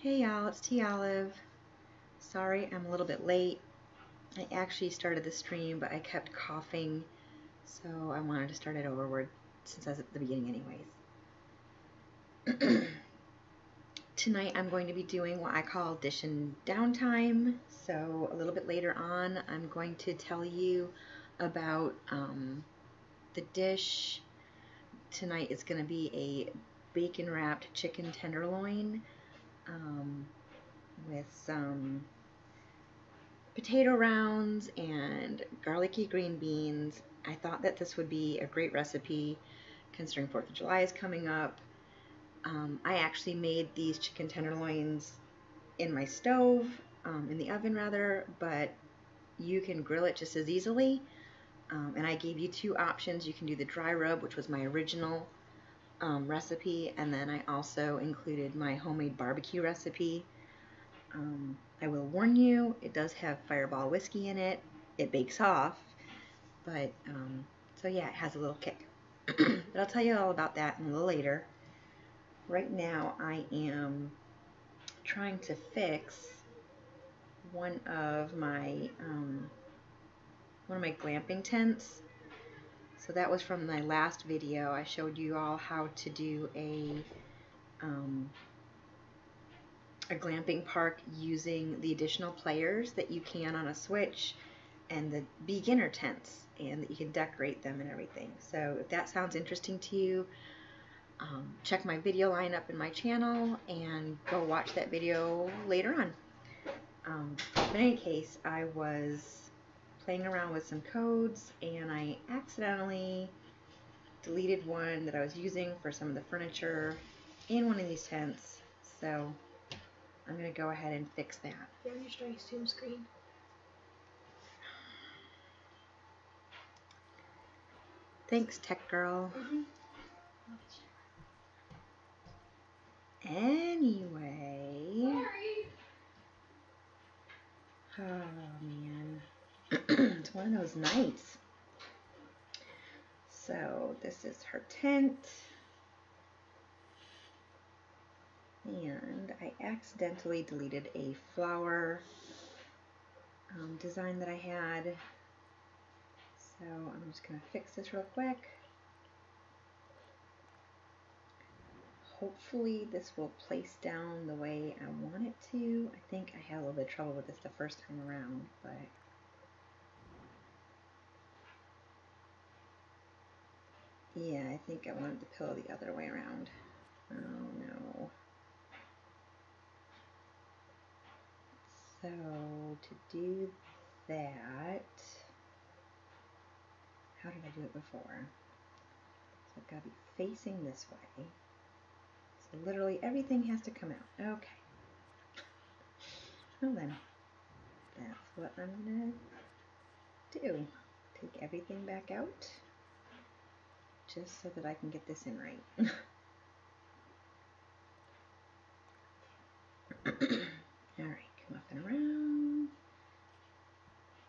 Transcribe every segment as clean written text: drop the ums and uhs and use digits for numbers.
Hey y'all, it's Tea Olive. Sorry I'm a little bit late. I actually started the stream, but I kept coughing, so I wanted to start it over since I was at the beginning anyways. Tonight I'm going to be doing what I call dish and downtime. So a little bit later on, I'm going to tell you about the dish. Tonight is going to be a bacon wrapped chicken tenderloin with some potato rounds and garlicky green beans. I thought that this would be a great recipe considering 4th of July is coming up. I actually made these chicken tenderloins in my stove, in the oven rather, but you can grill it just as easily. And I gave you two options. You can do the dry rub, which was my original recipe, and then I also included my homemade barbecue recipe. I will warn you, it does have Fireball whiskey in it. It bakes off, but so yeah, it has a little kick. But I'll tell you all about that a little later. Right now, I am trying to fix one of my glamping tents. So that was from my last video. I showed you all how to do a glamping park using the additional players that you can on a Switch and the beginner tents, and that you can decorate them and everything. So if that sounds interesting to you, check my video lineup in my channel and go watch that video later on. In any case, I was playing around with some codes and I accidentally deleted one that I was using for some of the furniture in one of these tents. So I'm going to go ahead and fix that. You're on your stream screen. Thanks, tech girl. Mm-hmm. Anyway. Sorry. Oh, man. It's one of those nights. So this is her tent. And I accidentally deleted a flower design that I had. So I'm just going to fix this real quick. Hopefully this will place down the way I want it to. I think I had a little bit of trouble with this the first time around, but yeah, I think I wanted the pillow the other way around. Oh no. So to do that, how did I do it before? So I've got to be facing this way. So literally everything has to come out. Okay. Well then, that's what I'm going to do. Take everything back out just so that I can get this in right. Alright, come up and around.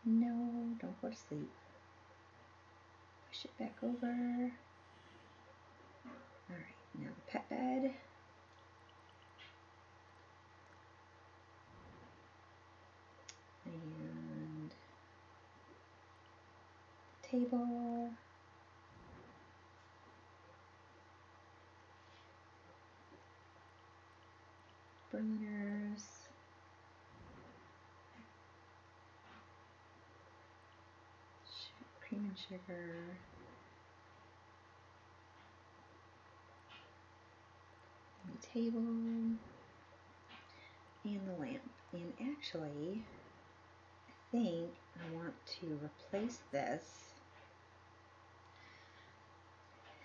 No, don't go to sleep. Push it back over. Alright, now the pet bed. And the table. Burners. Cream and sugar. The table. And the lamp. And actually, I think I want to replace this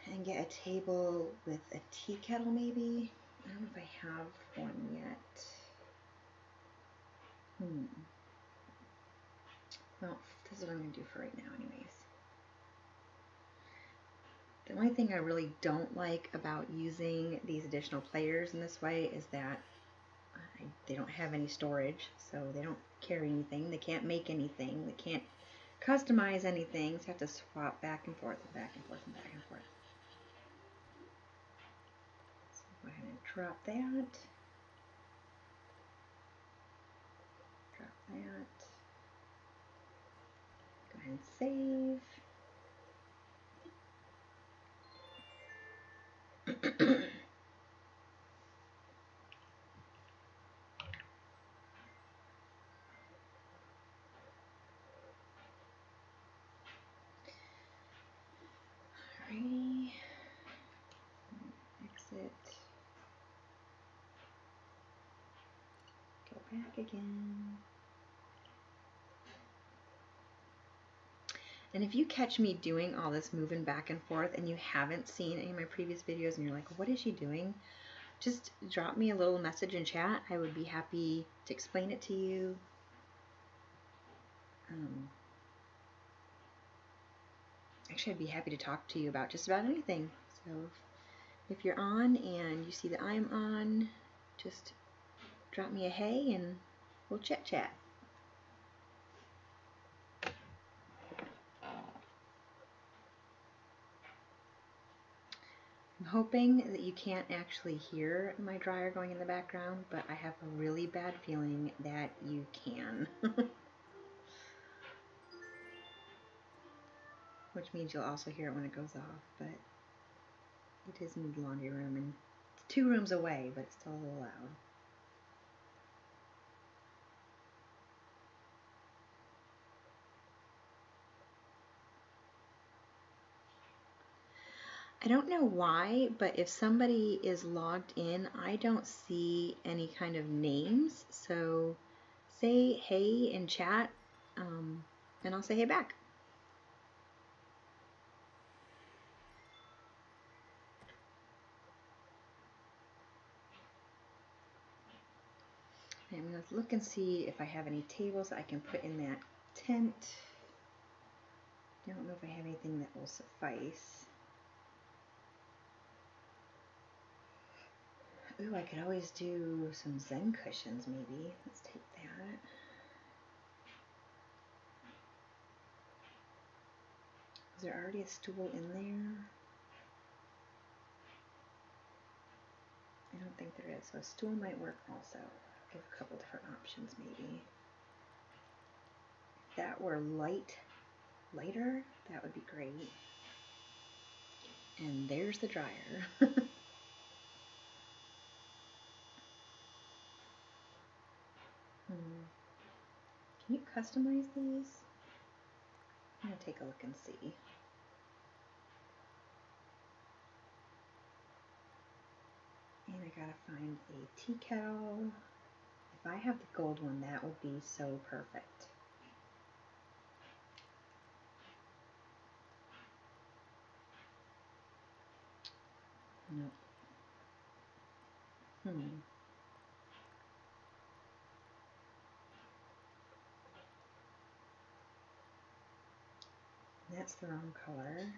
and get a table with a tea kettle maybe. I don't know if I have one yet. Well, this is what I'm going to do for right now anyways. The only thing I really don't like about using these additional players in this way is that they don't have any storage, so they don't carry anything, they can't make anything, they can't customize anything, so I have to swap back and forth and back and forth and back and forth. So go ahead and drop that. that. Go ahead and save. Alrighty. Exit. Go back again. And if you catch me doing all this moving back and forth and you haven't seen any of my previous videos and you're like, what is she doing? Just drop me a little message in chat. I would be happy to explain it to you. Actually, I'd be happy to talk to you about just about anything. So if you're on and you see that I'm on, just drop me a hey and we'll chit chat. I'm hoping that you can't actually hear my dryer going in the background, but I have a really bad feeling that you can. Which means you'll also hear it when it goes off, but it is in the laundry room and it's 2 rooms away, but it's still a little loud. I don't know why, but if somebody is logged in, I don't see any kind of names. So say hey in chat, and I'll say hey back. I'm going to look and see if I have any tables I can put in that tent. I don't know if I have anything that will suffice. Ooh, I could always do some Zen cushions maybe. Let's take that. Is there already a stool in there? I don't think there is, so a stool might work also. Give a couple different options maybe. If that were lighter, that would be great. And there's the dryer. Can you customize these? I'm gonna take a look and see. And I gotta find a tea kettle. If I have the gold one, that would be so perfect. Nope. That's the wrong color.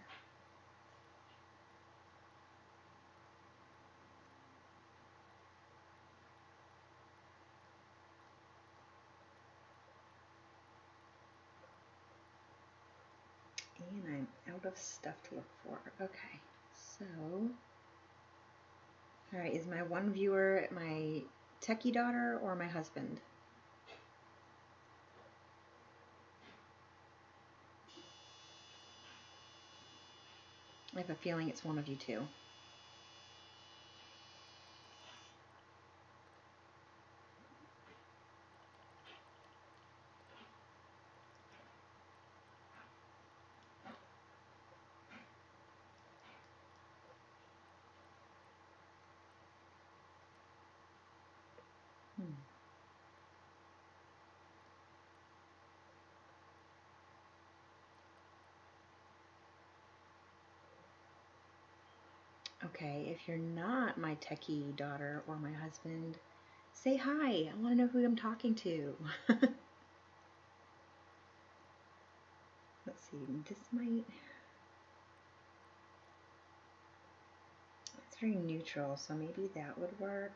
And I'm out of stuff to look for. Okay, so, all right, is my one viewer my techie daughter or my husband? I have a feeling it's one of you two. Okay, if you're not my techie daughter or my husband, say hi. I want to know who I'm talking to. Let's see, this might... It's very neutral, so maybe that would work.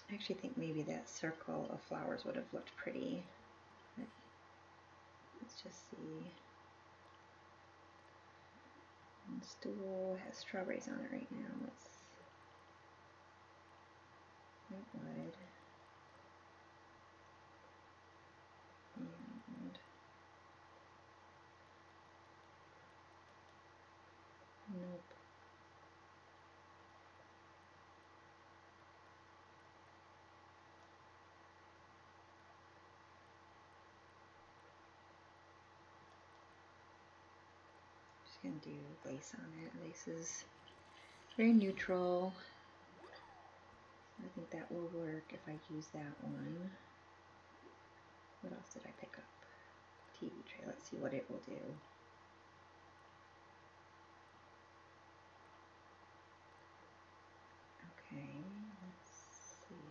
I actually think maybe that circle of flowers would have looked pretty. Let's just see. The stool has strawberries on it right now. It would. And nope. Just gonna do lace on it. Lace is very neutral. I think that will work if I use that one. What else did I pick up? TV tray. Let's see what it will do. Okay, let's see.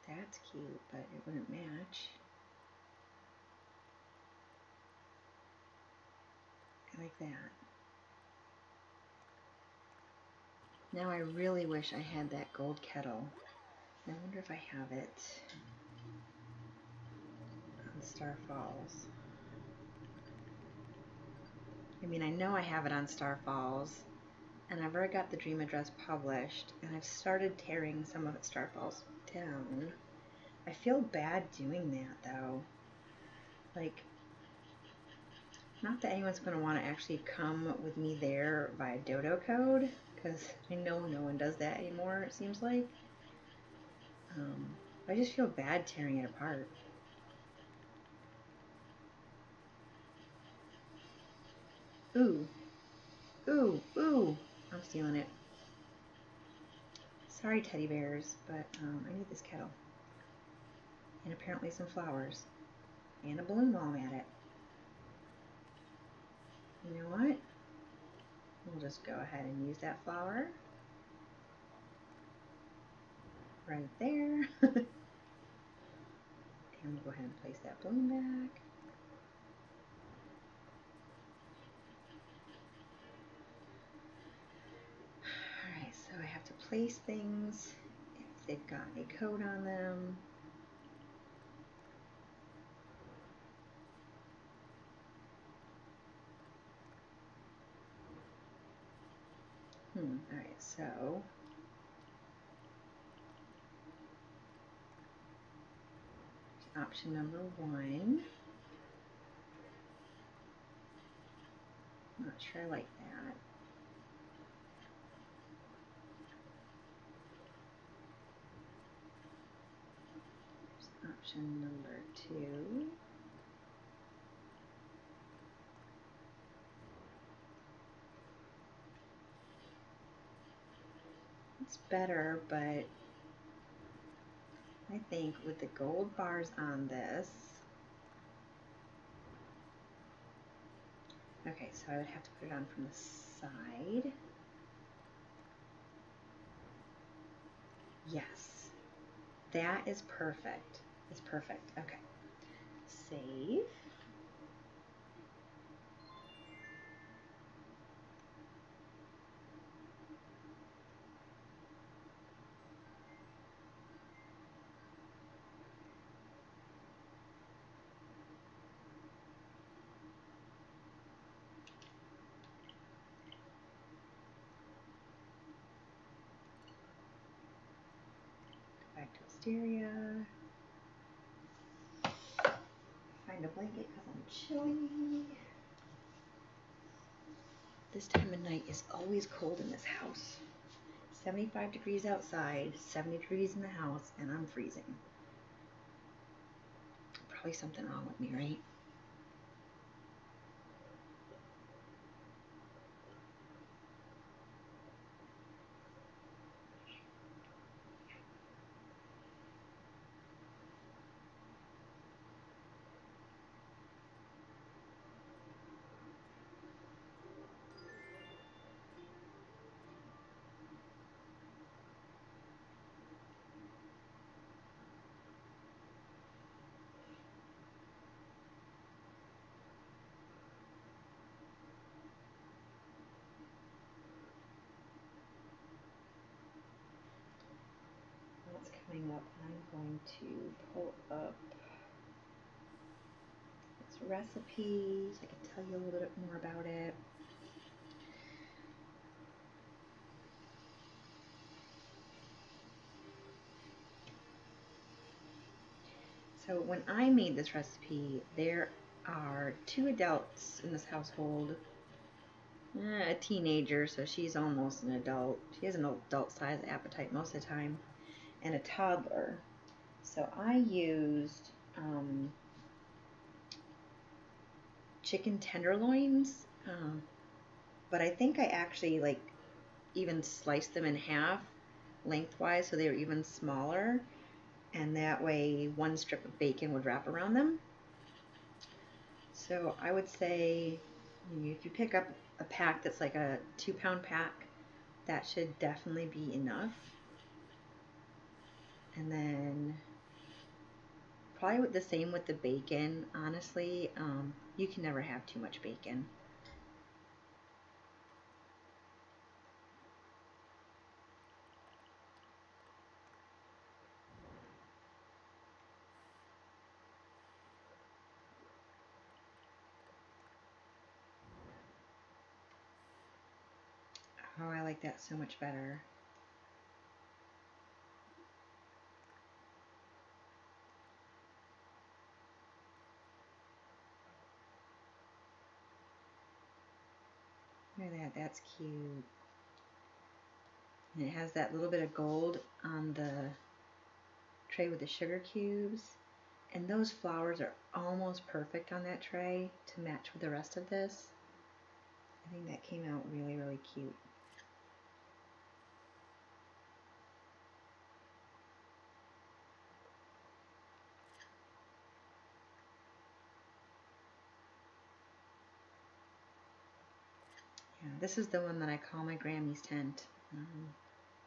That's cute, but it wouldn't match. I like that. Now I really wish I had that gold kettle. I wonder if I have it on Star Falls. I mean, I know I have it on Star Falls, and I've already got the dream address published, and I've started tearing some of Star Falls down. I feel bad doing that, though. Like, not that anyone's going to want to actually come with me there via dodo code, because I know no one does that anymore, it seems like. I just feel bad tearing it apart. Ooh. Ooh, ooh. I'm stealing it. Sorry, teddy bears, but I need this kettle. And apparently some flowers. And a balloon while I'm at it. You know what? We'll just go ahead and use that flower. Right there. And we'll go ahead and place that balloon back. Alright, so I have to place things if they've got a code on them. Alright, so option number 1. Not sure I like that. Option number 2. It's better, but I think with the gold bars on this, okay, so I would have to put it on from the side. Yes, that is perfect. It's perfect. Okay, save. Back to Wisteria. Find a blanket because I'm chilly. This time of night is always cold in this house. 75 degrees outside, 70 degrees in the house, and I'm freezing. Probably something wrong with me, right? What's coming up? I'm going to pull up its recipes. I can tell you a little bit more about it. So when I made this recipe, there are 2 adults in this household, a teenager, so she's almost an adult. She has an adult-sized appetite most of the time, and a toddler. So I used chicken tenderloins, but I think I actually like even sliced them in half lengthwise so they were even smaller, and that way one strip of bacon would wrap around them. So I would say if you pick up a pack that's like a 2-pound pack, that should definitely be enough. And then probably the same with the bacon. Honestly, you can never have too much bacon. Oh, I like that so much better. Look at that, that's cute. And it has that little bit of gold on the tray with the sugar cubes. And those flowers are almost perfect on that tray to match with the rest of this. I think that came out really, really cute. Yeah, this is the one that I call my Grammy's tent,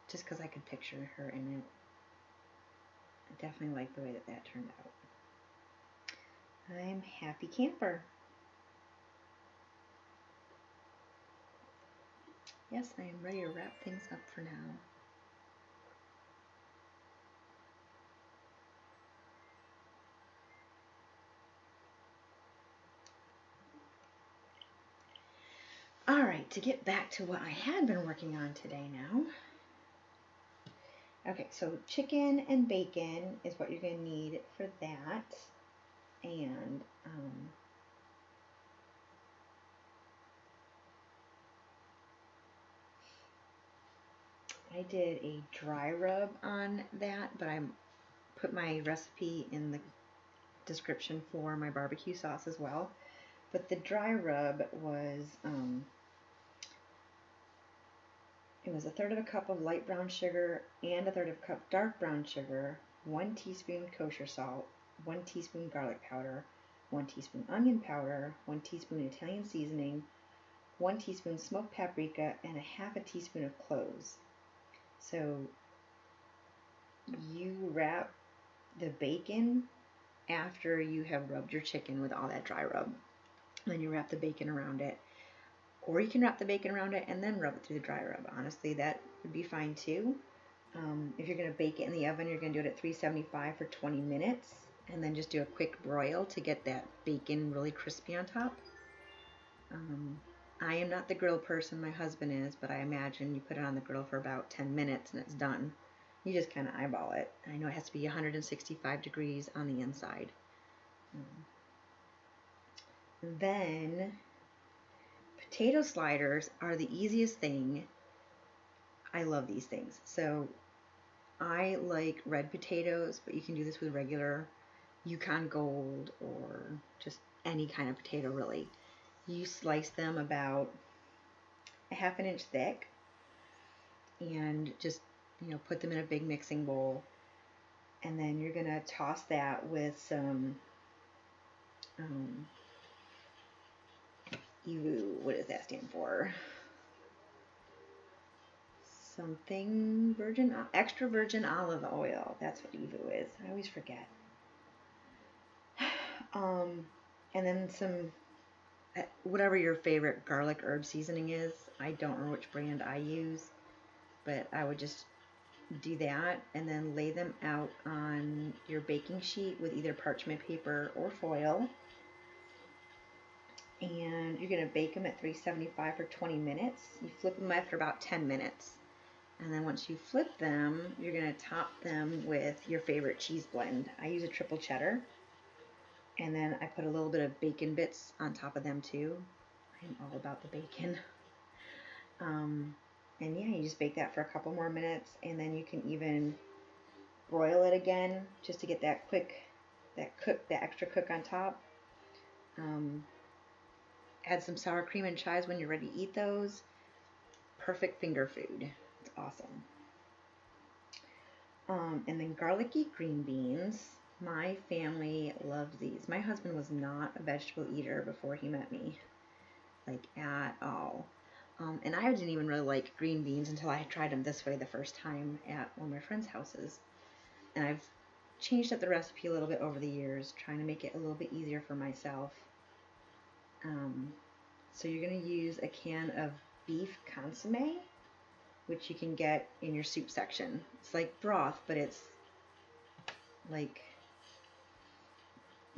just because I could picture her in it. I definitely like the way that that turned out. I'm happy camper. Yes, I am ready to wrap things up for now. Alright, to get back to what I had been working on today now. Okay, so chicken and bacon is what you're going to need for that. And I did a dry rub on that, but I put my recipe in the description for my barbecue sauce as well. But the dry rub was, it was 1/3 of a cup of light brown sugar and 1/3 of a cup dark brown sugar, 1 teaspoon kosher salt, 1 teaspoon garlic powder, 1 teaspoon onion powder, 1 teaspoon Italian seasoning, 1 teaspoon smoked paprika, and 1/2 teaspoon of cloves. So you wrap the bacon after you have rubbed your chicken with all that dry rub. Then you wrap the bacon around it. Or you can wrap the bacon around it and then rub it through the dry rub. Honestly, that would be fine too. If you're going to bake it in the oven, you're going to do it at 375 for 20 minutes. And then just do a quick broil to get that bacon really crispy on top. I am not the grill person, my husband is, but I imagine you put it on the grill for about 10 minutes and it's done. You just kind of eyeball it. I know it has to be 165 degrees on the inside. Then potato sliders are the easiest thing. I love these things. So I like red potatoes, but you can do this with regular Yukon Gold or just any kind of potato really. You slice them about 1/2 inch thick and just put them in a big mixing bowl, and then you're gonna toss that with some evoo. What does that stand for? Something extra virgin olive oil. That's what evoo is. I always forget. And then some whatever your favorite garlic herb seasoning is. I don't remember which brand I use, but I would just do that and then lay them out on your baking sheet with either parchment paper or foil. And you're going to bake them at 375 for 20 minutes. You flip them after about 10 minutes. And then once you flip them, you're going to top them with your favorite cheese blend. I use a triple cheddar. And then I put a little bit of bacon bits on top of them too. I'm all about the bacon. And yeah, you just bake that for a couple more minutes, and then you can even broil it again just to get that extra cook on top. Add some sour cream and chives when you're ready to eat those. Perfect finger food. It's awesome. And then garlicky green beans. My family loves these. My husband was not a vegetable eater before he met me, like at all. And I didn't even really like green beans until I tried them this way the first time at one of my friends' houses. And I've changed up the recipe a little bit over the years, trying to make it a little bit easier for myself. So you're going to use a can of beef consomme, which you can get in your soup section. It's like broth, but it's like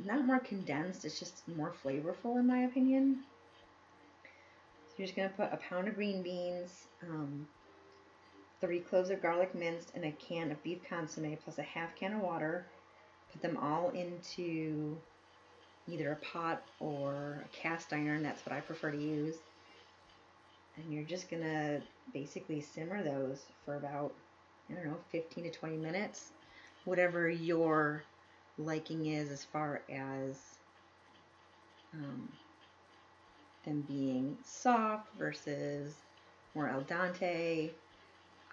not more condensed, it's just more flavorful in my opinion. So you're just going to put a pound of green beans, 3 cloves of garlic minced, and a can of beef consomme plus a half can of water. Put them all into either a pot or a cast iron. That's what I prefer to use. And you're just going to basically simmer those for about, 15 to 20 minutes. Whatever your liking is as far as them being soft versus more al dente.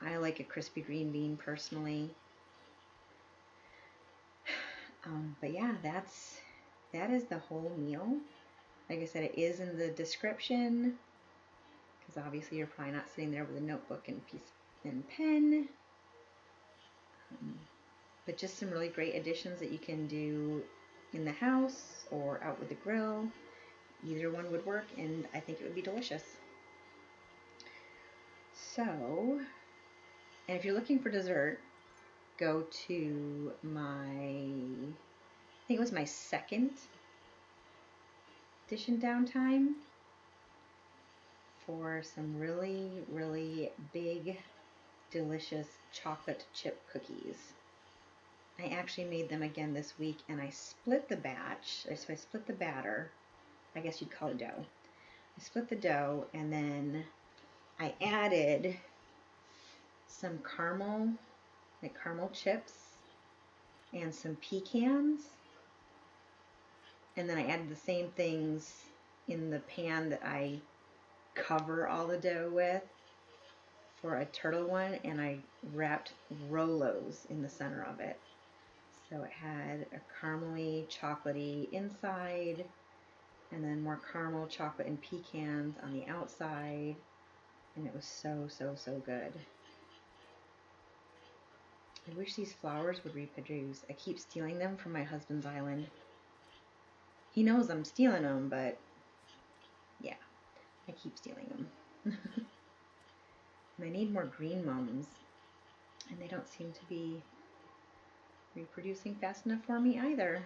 I like a crispy green bean personally. But yeah, that is the whole meal. Like I said, it is in the description, because obviously you're probably not sitting there with a notebook and pen. But just some really great additions that you can do in the house or out with the grill. Either one would work, and I think it would be delicious. So, and if you're looking for dessert, go to I think it was my second dish in Downtime for some really, really big, delicious chocolate chip cookies. I actually made them again this week, and I split the batch. So I split the batter. I guess you'd call it dough. I split the dough, and then I added some caramel chips and some pecans. And then I added the same things in the pan that I cover all the dough with for a turtle one, and I wrapped Rolos in the center of it. So it had a caramely, chocolatey inside, and then more caramel, chocolate, and pecans on the outside. And it was so, so, so good. I wish these flowers would reproduce. I keep stealing them from my husband's island. He knows I'm stealing them, but yeah, I keep stealing them. And I need more green mums, and they don't seem to be reproducing fast enough for me either.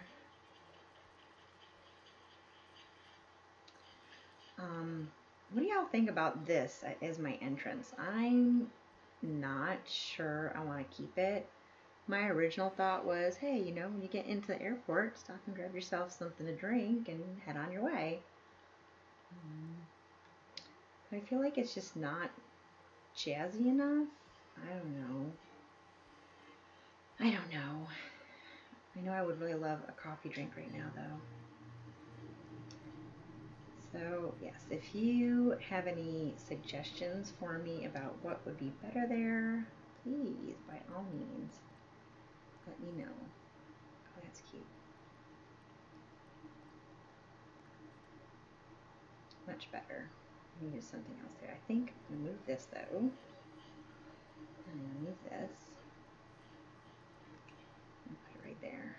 What do y'all think about this as my entrance? I'm not sure I want to keep it. My original thought was, hey, when you get into the airport, stop and grab yourself something to drink and head on your way. But I feel like it's just not jazzy enough. I don't know. I know I would really love a coffee drink right now, though. So, yes, if you have any suggestions for me about what would be better there, please, by all means, let me know. Oh, that's cute. Much better. I needed something else there. I think I'm going to move this, though. I'm going to move this. And put it right there.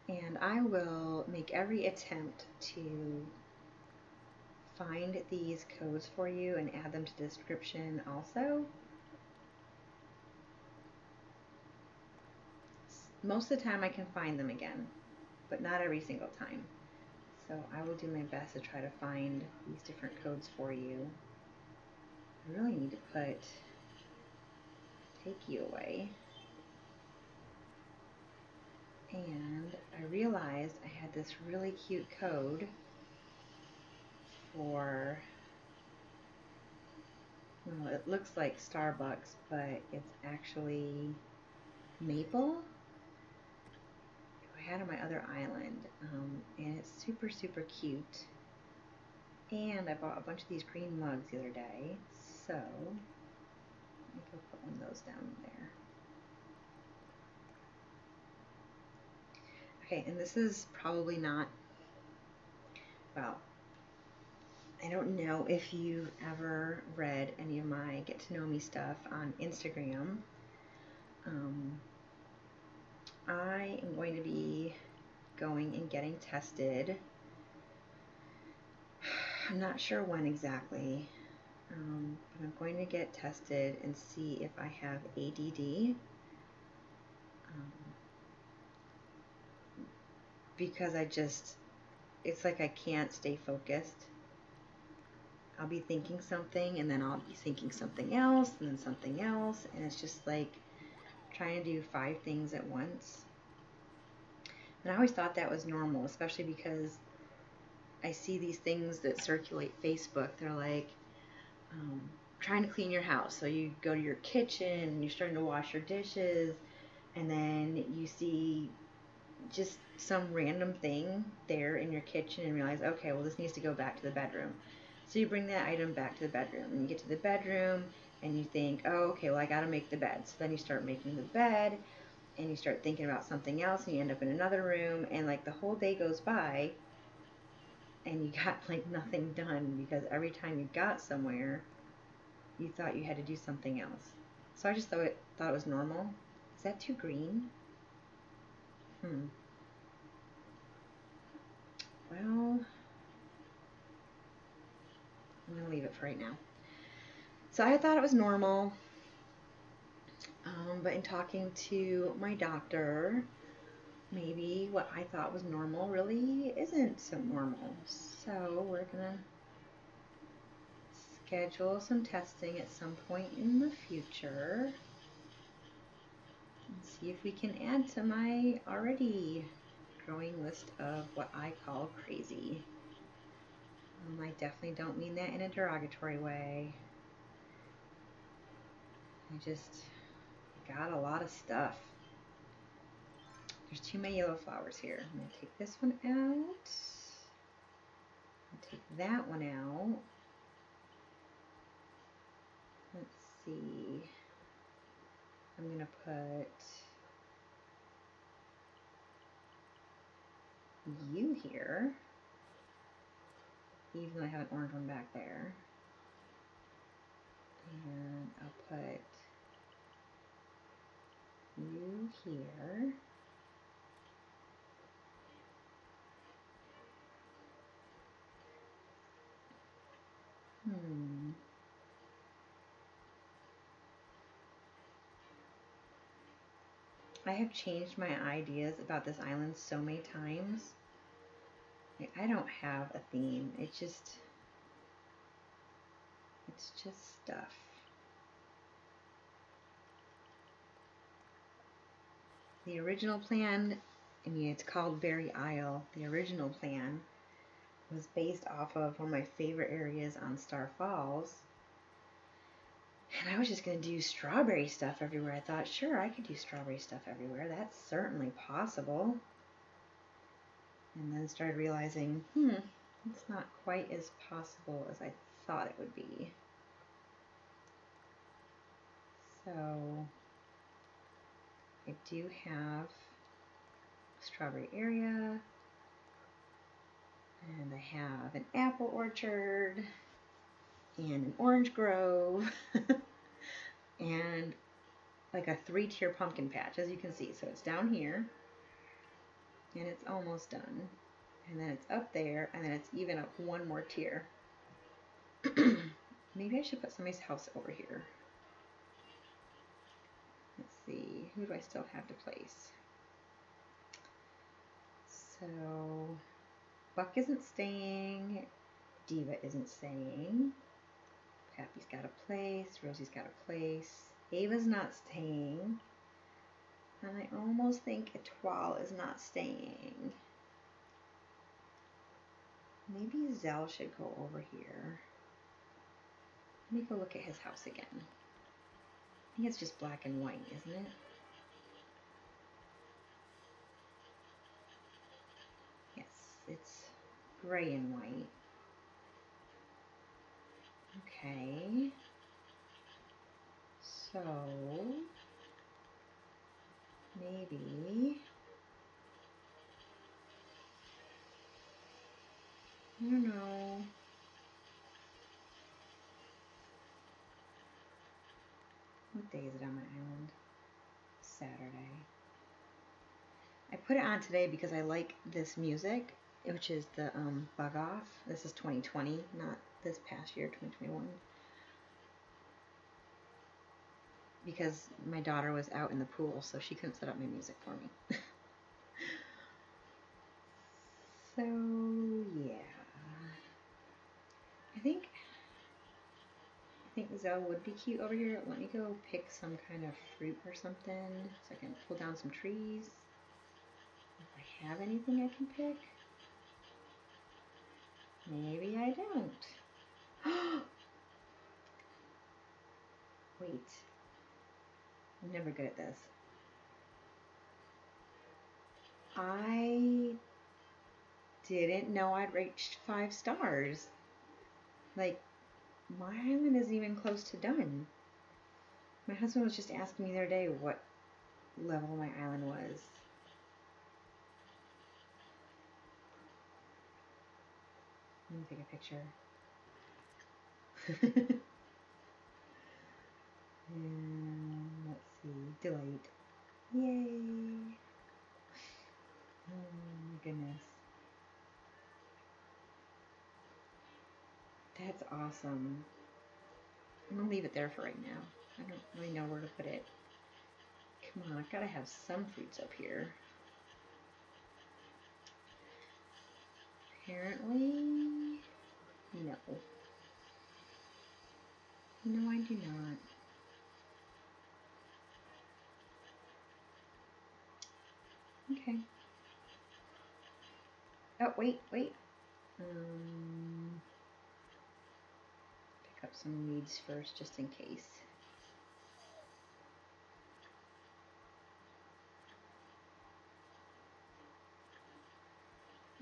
And I will make every attempt to find these codes for you and add them to the description also. Most of the time I can find them again, but not every single time. So I will do my best to try to find these different codes for you. I really need to put take you away. And I realized I had this really cute code for, well, it looks like Starbucks, but it's actually maple. I had on my other island, and it's super, super cute. And I bought a bunch of these green mugs the other day, so let me go put one of those down there. Okay, and this is probably not, well, I don't know if you've ever read any of my get to know me stuff on Instagram. I am going to be going and getting tested. I'm not sure when exactly, but I'm going to get tested and see if I have ADD. Because it's like I can't stay focused. I'll be thinking something and then I'll be thinking something else and then something else, and it's just like trying to do 5 things at once. And I always thought that was normal, especially because I see these things that circulate Facebook. They're like, trying to clean your house. So you go to your kitchen and you're starting to wash your dishes, and then you see just some random thing there in your kitchen and realize, okay, well, this needs to go back to the bedroom. So you bring that item back to the bedroom, and you get to the bedroom and you think, oh, okay, well, I got to make the bed. So then you start making the bed and you start thinking about something else and you end up in another room, and like the whole day goes by and you got like nothing done because every time you got somewhere you thought you had to do something else. So I just thought it was normal. Is that too green? Well, I'm going to leave it for right now. So I thought it was normal, but in talking to my doctor, maybe what I thought was normal really isn't so normal. So we're going to schedule some testing at some point in the future and see if we can add to my already growing list of what I call crazy. I definitely don't mean that in a derogatory way. I just got a lot of stuff. There's too many yellow flowers here. I'm going to take this one out. Take that one out. Let's see. I'm going to put you here, even though I have an orange one back there. And I'll put you here. I have changed my ideas about this island so many times. I don't have a theme. It's just stuff. The original plan, I mean, it's called Berry Isle. The original plan was based off of one of my favorite areas on Star Falls. And I was just going to do strawberry stuff everywhere. I thought, sure, I could do strawberry stuff everywhere. That's certainly possible. And then started realizing, it's not quite as possible as I thought it would be. So I do have a strawberry area, and I have an apple orchard, and an orange grove, and like a 3-tier pumpkin patch, as you can see. So it's down here, and it's almost done. And then it's up there, and then it's even up one more tier. Maybe I should put somebody's house over here. Let's see, who do I still have to place? So Buck isn't staying. Diva isn't staying. Pappy's got a place. Rosie's got a place. Ava's not staying. And I almost think Etoile is not staying. Maybe Zell should go over here. Let me go look at his house again. I think it's just black and white, isn't it? Yes, it's gray and white. Okay. So, maybe, I don't know. What day is it on my island? Saturday. I put it on today because I like this music, which is the Bug Off. This is 2020, not this past year, 2021. Because my daughter was out in the pool, so she couldn't set up my music for me. So, yeah. I think Zoe would be cute over here. Let me go pick some kind of fruit or something so I can pull down some trees. If I have anything I can pick. Maybe I don't. Wait. I'm never good at this. I didn't know I'd reached 5 stars. Like, my island isn't even close to done. My husband was just asking me the other day what level my island was. Let me take a picture. And let's see, delete. Yay! Oh my goodness. That's awesome. I'm gonna leave it there for right now. I don't really know where to put it. Come on, I've gotta have some fruits up here. Apparently, no. No, I do not. Okay. Oh, wait. Pick up some weeds first, just in case.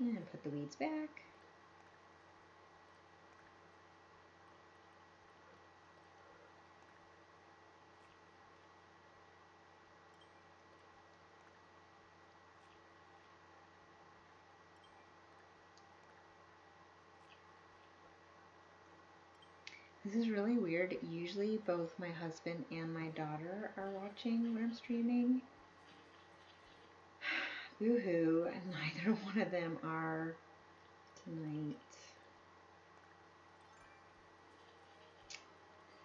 And put the weeds back. This is really weird. Usually both my husband and my daughter are watching when I'm streaming. Boo-hoo, and neither one of them are tonight.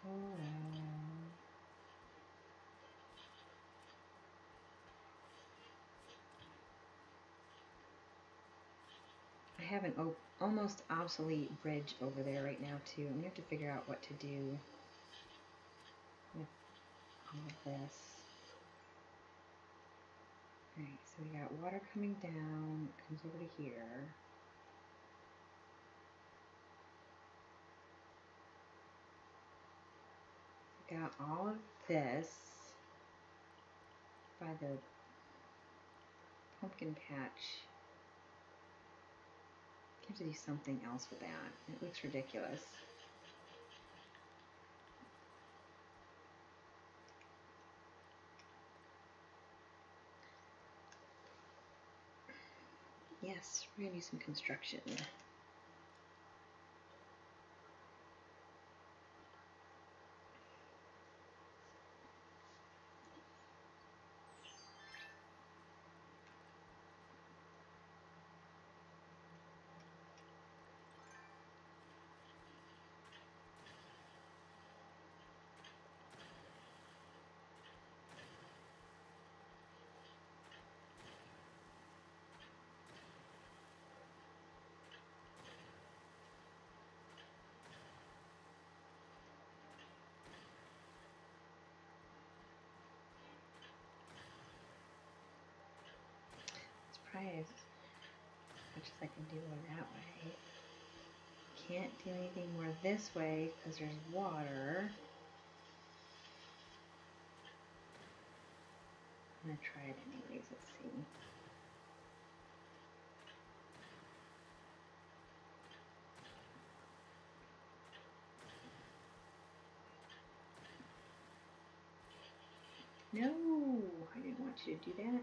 Oh well. I have an almost obsolete bridge over there right now too. I'm gonna have to figure out what to do with all of this. Alright, so we got water coming down, it comes over to here. We got all of this by the pumpkin patch. I have to do something else with that. It looks ridiculous. Yes, we're gonna do some construction. as much as I can do that way. Can't do anything more this way because there's water. I'm gonna try it anyways, let's see. No, I didn't want you to do that.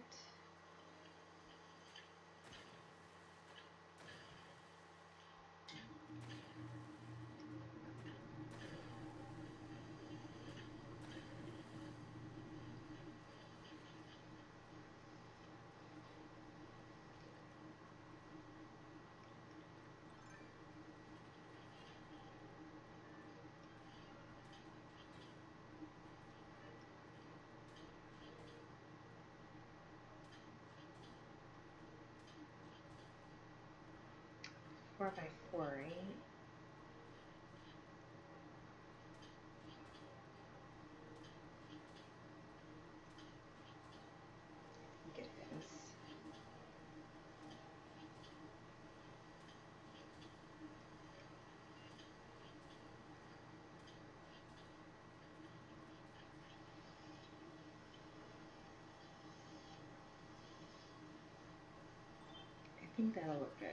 Four by four, right? Get this. I think that'll look good.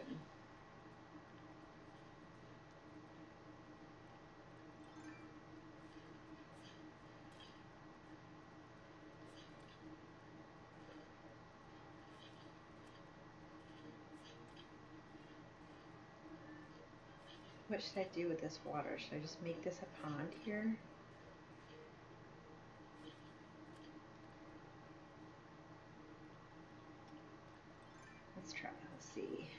What should I do with this water? Should I just make this a pond here? Let's try, let's see.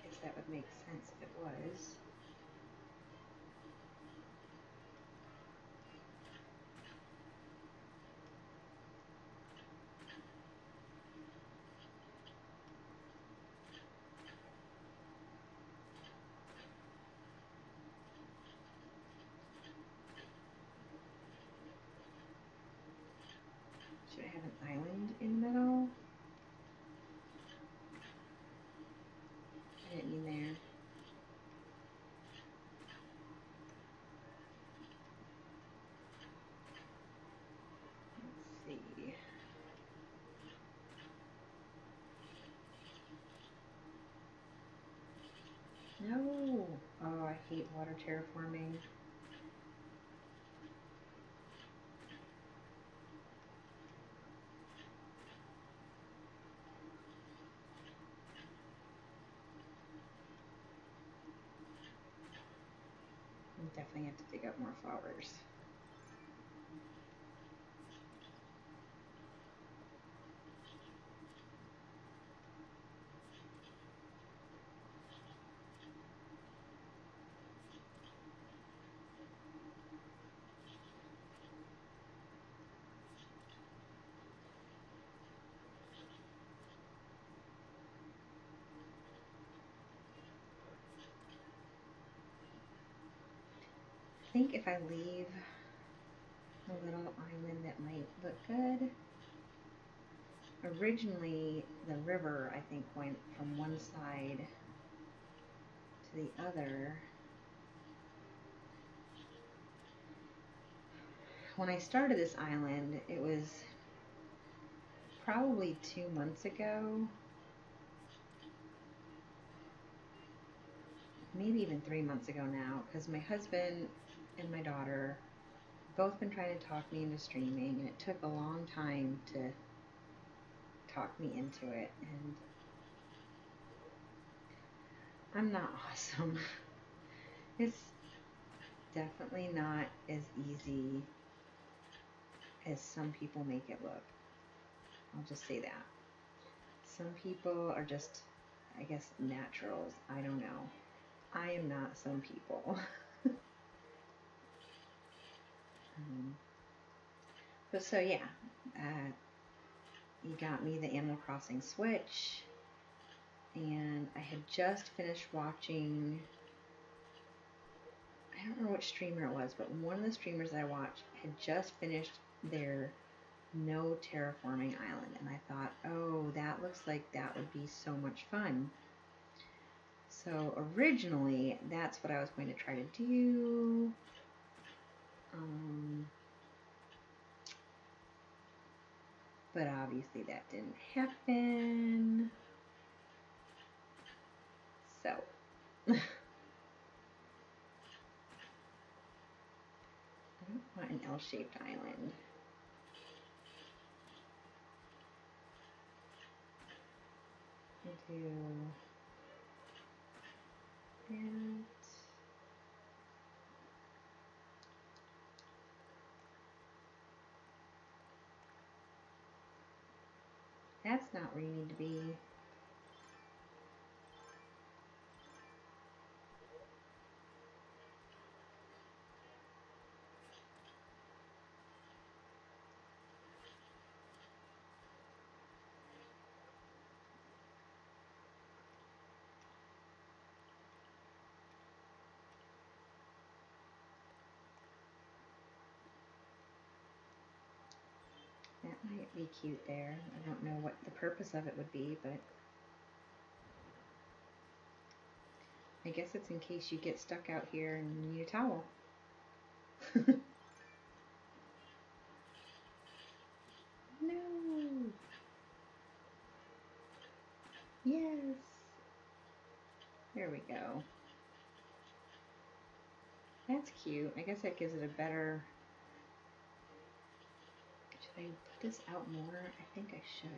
I guess that would make sense if it was. Should I have an island in the middle? I didn't mean there. Let's see. No! Oh, I hate water terraforming. I definitely have to dig up more flowers. I think if I leave a little island that might look good. Originally, the river, I think, went from one side to the other. When I started this island, it was probably 2 months ago, maybe even 3 months ago now, because my husband and my daughter both been trying to talk me into streaming, and it took a long time to talk me into it, and I'm not awesome. It's definitely not as easy as some people make it look. I'll just say that. Some people are just, I guess, naturals. I don't know. I am not some people. But so yeah, you got me the Animal Crossing Switch, and I had just finished watching I don't know which streamer it was, but one of the streamers I watched had just finished their no terraforming island, and I thought, oh, that looks like that would be so much fun. So originally, that's what I was going to try to do. But obviously that didn't happen. So I don't want an L-shaped island. I do that. That's not where you need to be. That might be cute there. I don't know what the purpose of it would be, but I guess it's in case you get stuck out here and you need a towel. No. Yes. There we go. That's cute. I guess that gives it a better... Should I put this out more? I think I should.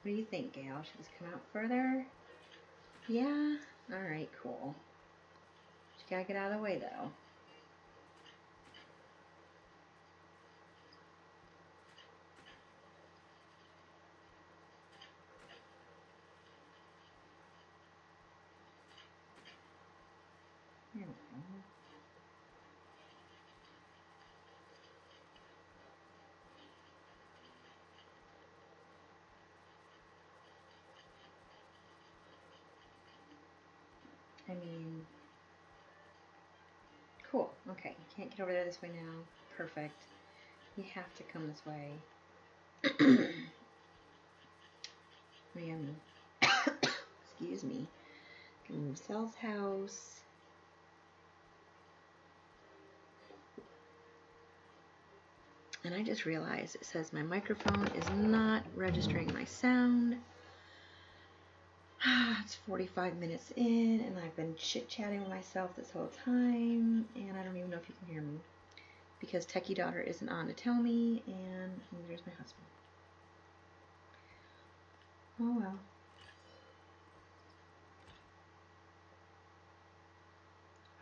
What do you think, Gail? Should this come out further? Yeah? Alright, cool. Just gotta get out of the way, though. There we go. I mean, cool. Okay, you can't get over there this way now. Perfect. You have to come this way. Yummy. Excuse me. Gonna move Sal's house. And I just realized it says my microphone is not registering my sound. It's 45 minutes in, and I've been chit-chatting with myself this whole time, and I don't even know if you can hear me, because Techie Daughter isn't on to tell me, and neither is my husband. Oh well.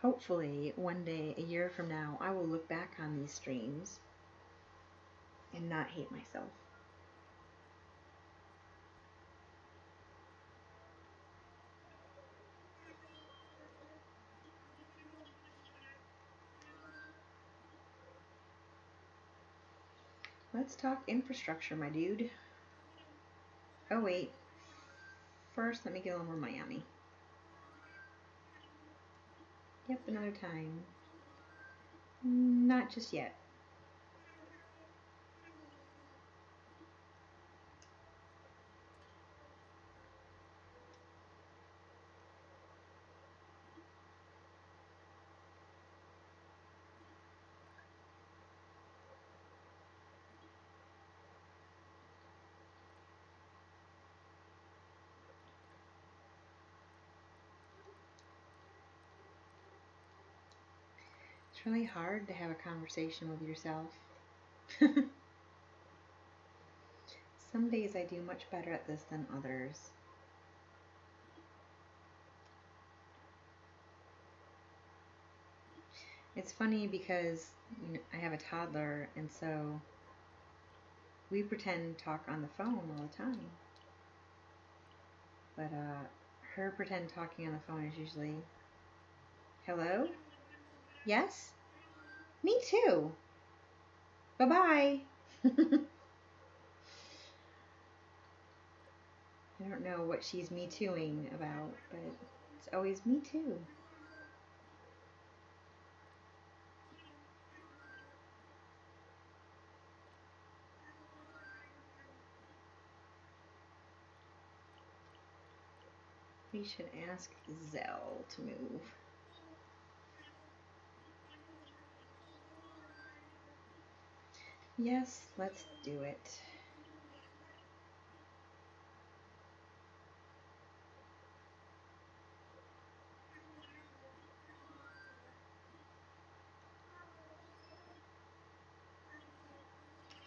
Hopefully, one day, a year from now, I will look back on these streams and not hate myself. Let's talk infrastructure, my dude. Oh wait. First, let me get a little more Miami. Yep, another time. Not just yet. It's really hard to have a conversation with yourself. Some days I do much better at this than others. It's funny because I have a toddler, and so we pretend talk on the phone all the time. But her pretend talking on the phone is usually, hello? Yes? Me too. Bye-bye. I don't know what she's me tooing about, but It's always me too. We should ask Zell to move. Yes, let's do it.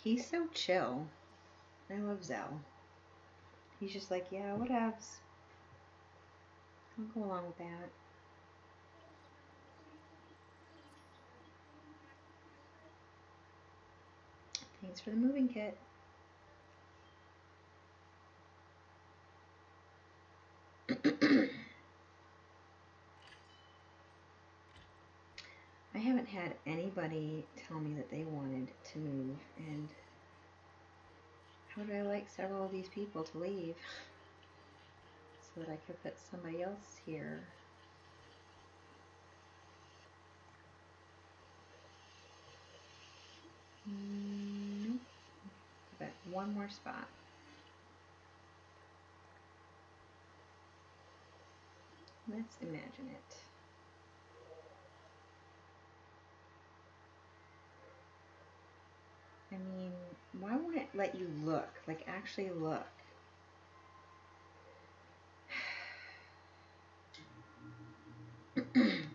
He's so chill. I love Zell. He's just like, yeah, whatevs. I'll go along with that. Thanks for the moving kit. I haven't had anybody tell me that they wanted to move, and how would I like several of these people to leave so that I could put somebody else here? Nope. But one more spot. Let's imagine it. I mean, why won't it let you look? Like, actually look.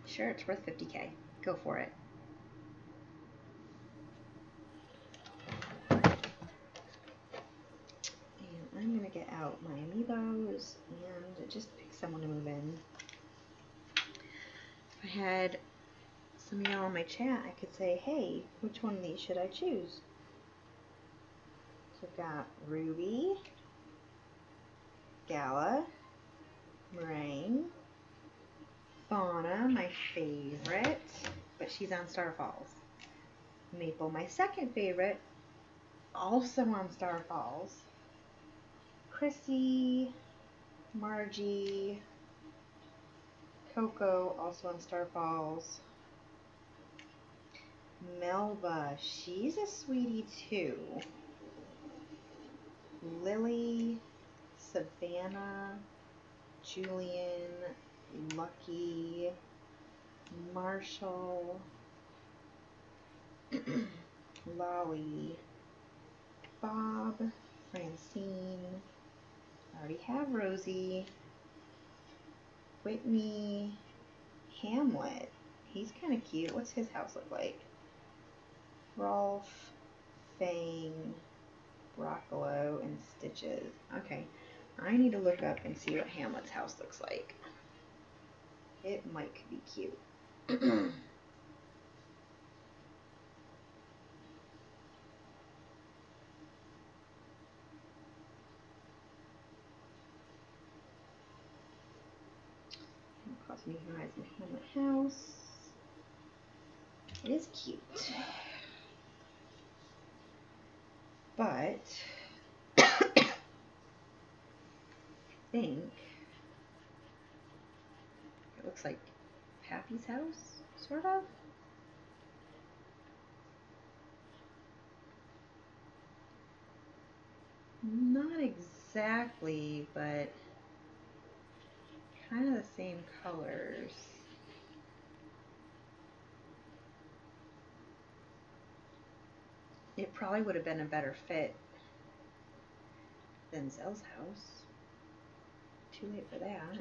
Sure, it's worth 50K. Go for it. And I'm going to get out my amiibos and just pick someone to move in. If I had some of y'all in my chat, I could say, hey, which one of these should I choose? So I've got Ruby, Gala, Meringue, Fauna, my favorite, but she's on Star Falls. Maple, my second favorite, also on Star Falls. Chrissy, Margie, Coco, also on Star Falls. Melba, she's a sweetie too. Lily, Savannah, Julian, Lucky, Marshall, Lolly, Bob, Francine, I already have Rosie, Whitney, Hamlet, he's kind of cute. What's his house look like? Rolf, Fang, Broccolo, and Stitches. Okay, I need to look up and see what Hamlet's house looks like. It might be cute. Cause me eyes in Hamlet house. It is cute. But I think it looks like Pappy's house, sort of. Not exactly, but kind of the same colors. It probably would have been a better fit than Zell's house. Too late for that.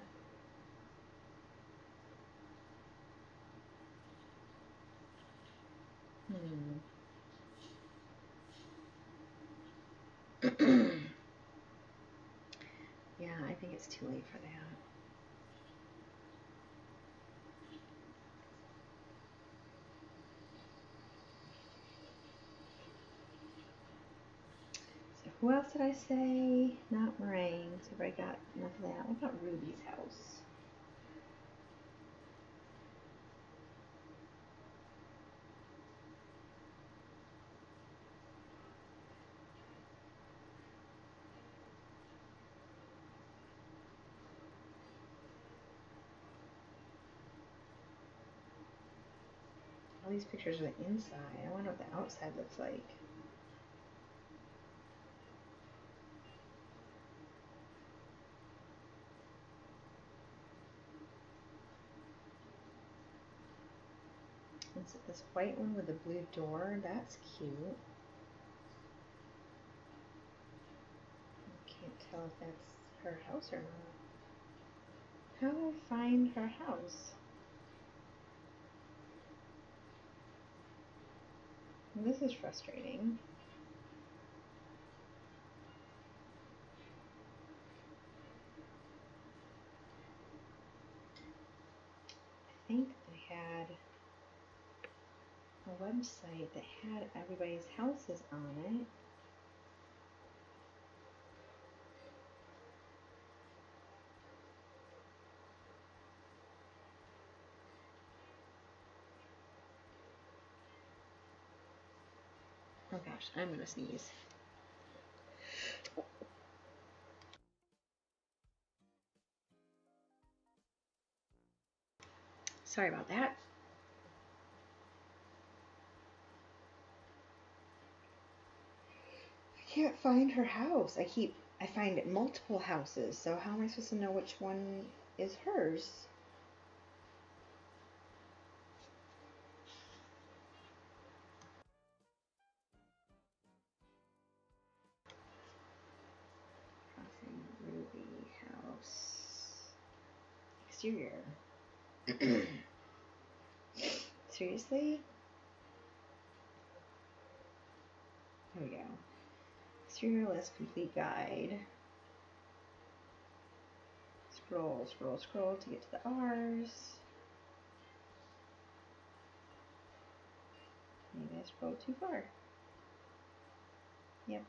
Yeah, I think it's too late for that. So who else did I say? Not Meringue. So I got enough of that. What about Ruby's house? All these pictures are the inside. I wonder what the outside looks like. It's this white one with a blue door. That's cute. I can't tell if that's her house or not. How do I find her house? This is frustrating. I think they had a website that had everybody's houses on it. Oh gosh, I'm gonna sneeze. Sorry about that. I can't find her house. I find multiple houses, so how am I supposed to know which one is hers? Crossing Ruby house. Exterior. Seriously? There we go. Exterior list complete guide. Scroll, scroll, scroll to get to the R's. Maybe I scrolled too far. Yep.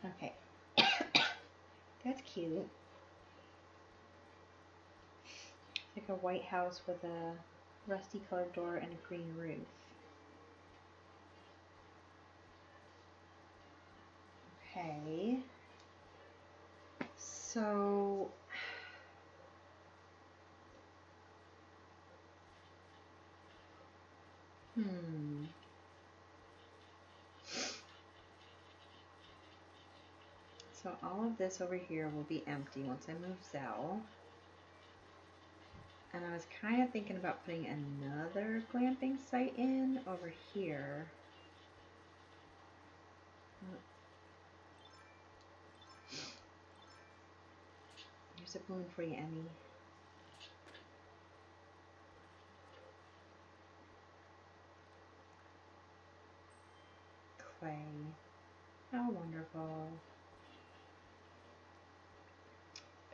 Okay. That's cute. It's like a white house with a rusty colored door and a green roof. Okay. So So all of this over here will be empty once I move Zell. And I was kind of thinking about putting another glamping site in over here. Here's a balloon for you, Emmy. Clay. How wonderful.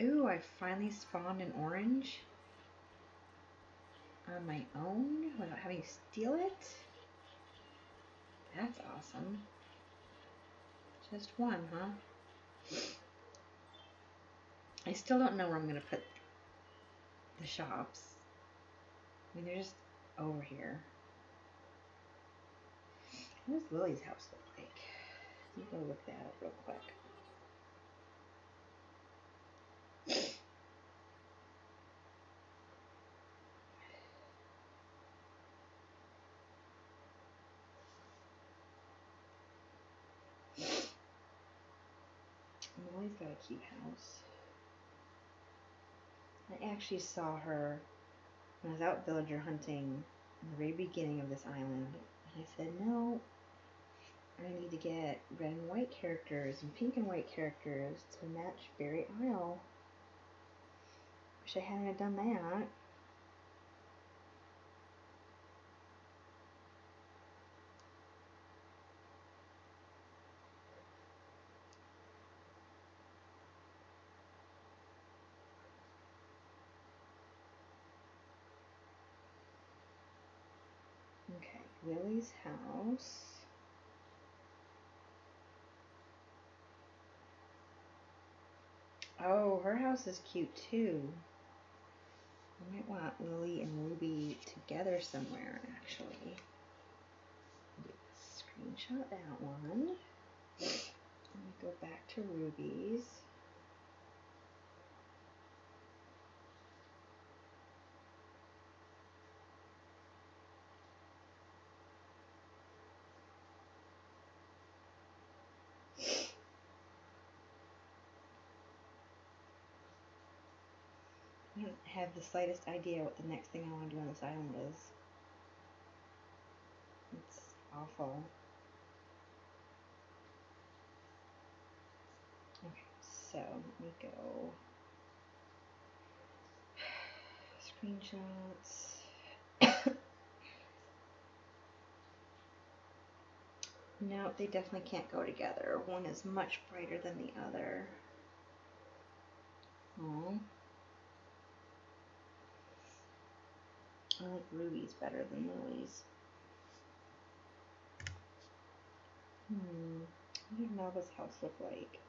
Ooh, I finally spawned an orange on my own without having to steal it. That's awesome. Just one, huh? I still don't know where I'm going to put the shops. I mean, they're just over here. What does Lily's house look like? Let me go look that up real quick. Lily's got a cute house. I actually saw her when I was out villager hunting in the very beginning of this island. And I said, no, I need to get red and white characters and pink and white characters to match Berry Isle. Wish I hadn't done that. Okay, Lily's house. Oh, her house is cute too. I might want Lily and Ruby together somewhere, actually. Screenshot that one. Let me go back to rubies. I don't have the slightest idea what the next thing I want to do on this island is. It's awful. Okay, so let me go. Screenshots. No, they definitely can't go together. One is much brighter than the other. Oh. I like rubies better than lilies. What did Melba's house look like?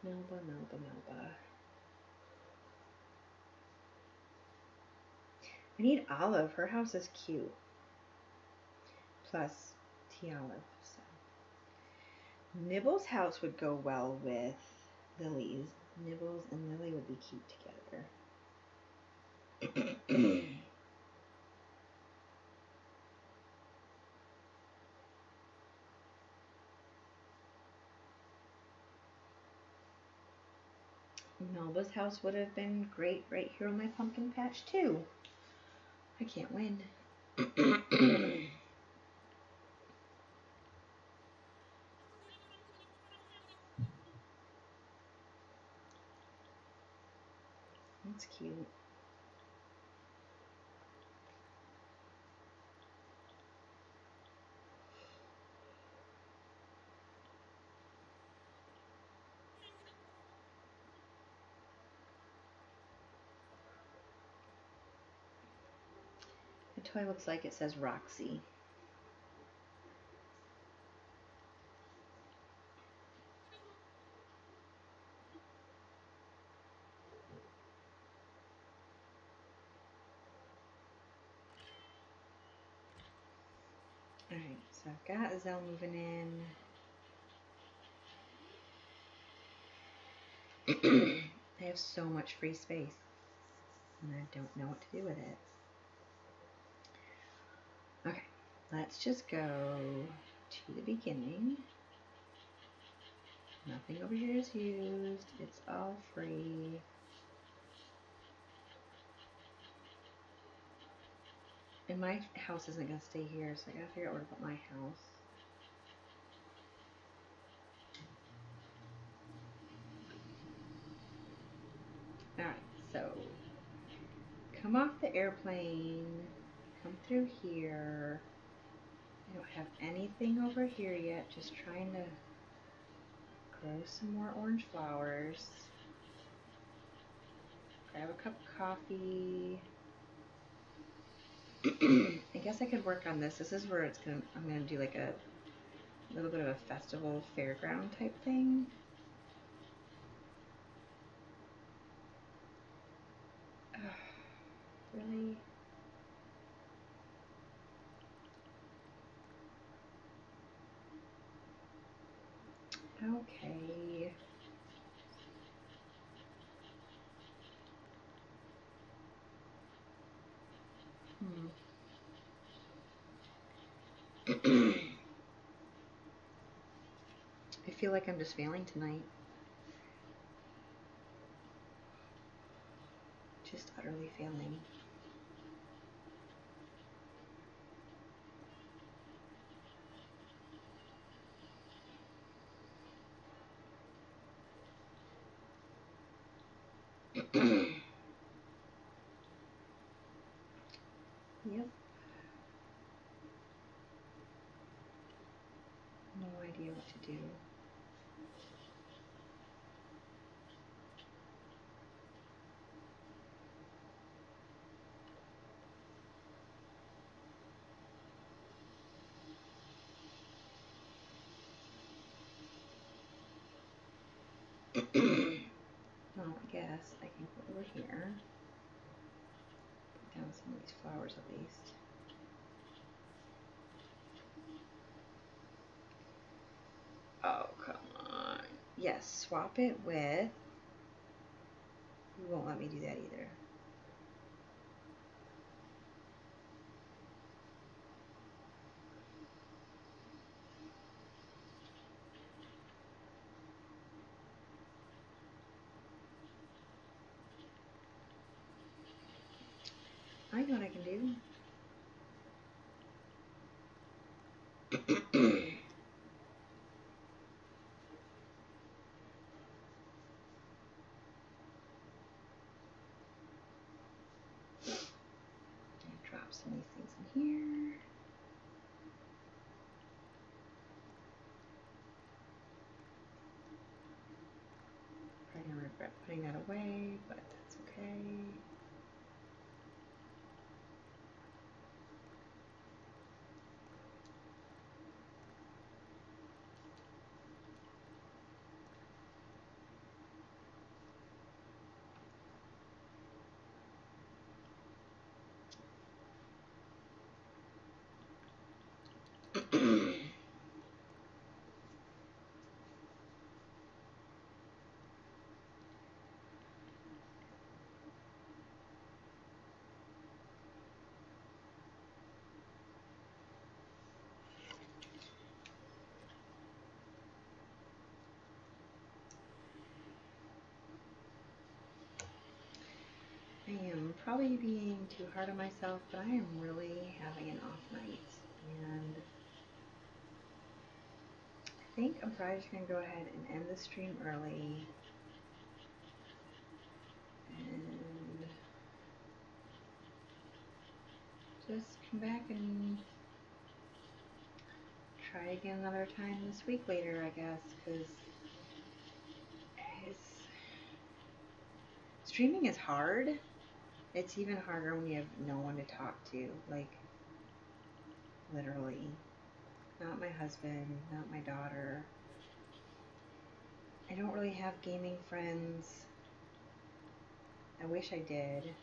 Melba, Melba, Melba. I need Olive. Her house is cute. Plus Tea Olive. So. Nibbles' house would go well with Lily's. Nibbles and Lily would be cute together. Melba's house would have been great right here on my pumpkin patch too. I can't win. That's cute. The toy looks like it says Roxy. Alright, so I've got Zell moving in. I have so much free space, and I don't know what to do with it. Okay, let's just go to the beginning. Nothing over here is used. It's all free. And my house isn't going to stay here, so I gotta figure out where to put my house. Alright, so come off the airplane, come through here. I don't have anything over here yet, just trying to grow some more orange flowers. Grab a cup of coffee. I guess I could work on this. This is where I'm gonna do like a little bit of a festival fairground type thing. Really? Okay. I feel like I'm just failing tonight. Just utterly failing. Yep. No idea what to do. Well, I guess I can go over here. Put down some of these flowers at least. Oh, come on. Yes, swap it with... You won't let me do that either. I know what I can do. Drop some of these things in here. Probably gonna regret putting that away, but that's okay. I am probably being too hard on myself, but I am really having an off night. And I think I'm probably just going to go ahead and end the stream early. And just come back and try again another time this week later, I guess, because streaming is hard. It's even harder when you have no one to talk to, like, literally. Not my husband, not my daughter. I don't really have gaming friends. I wish I did.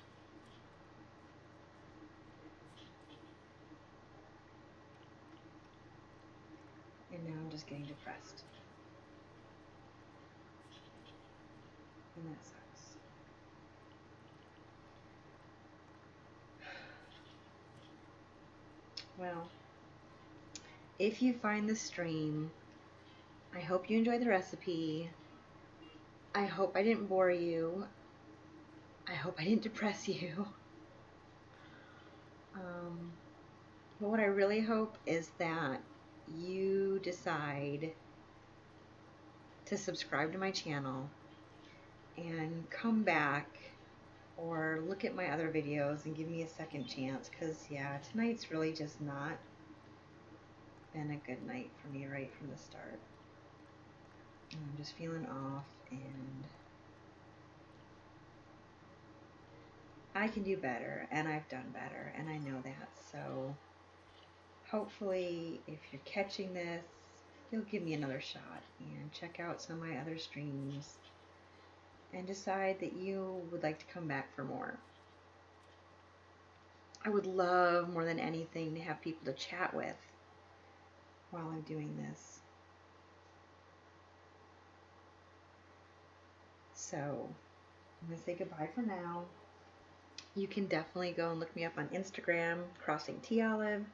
And now I'm just getting depressed. And that sucks. Well, if you find the stream, I hope you enjoy the recipe. I hope I didn't bore you. I hope I didn't depress you. But what I really hope is that you decide to subscribe to my channel and come back or look at my other videos and give me a second chance, because yeah, tonight's really just not been a good night for me right from the start. I'm just feeling off, and I can do better, and I've done better, and I know that. So hopefully if you're catching this, you'll give me another shot and check out some of my other streams and decide that you would like to come back for more. I would love more than anything to have people to chat with while I'm doing this. So I'm going to say goodbye for now. You can definitely go and look me up on Instagram, Crossing Tea Olive.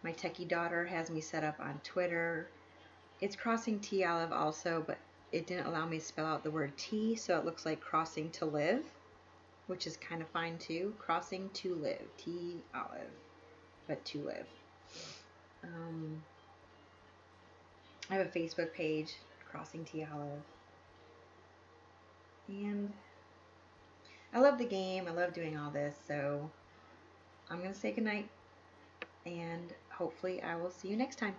My techie daughter has me set up on Twitter. It's Crossing Tea Olive also, but it didn't allow me to spell out the word tea, so it looks like Crossing to Live, which is kind of fine too. Crossing to Live, Tea Olive, but to live. I have a Facebook page, Crossing Tea Olive. And I love the game. I love doing all this. So I'm going to say goodnight. And hopefully I will see you next time.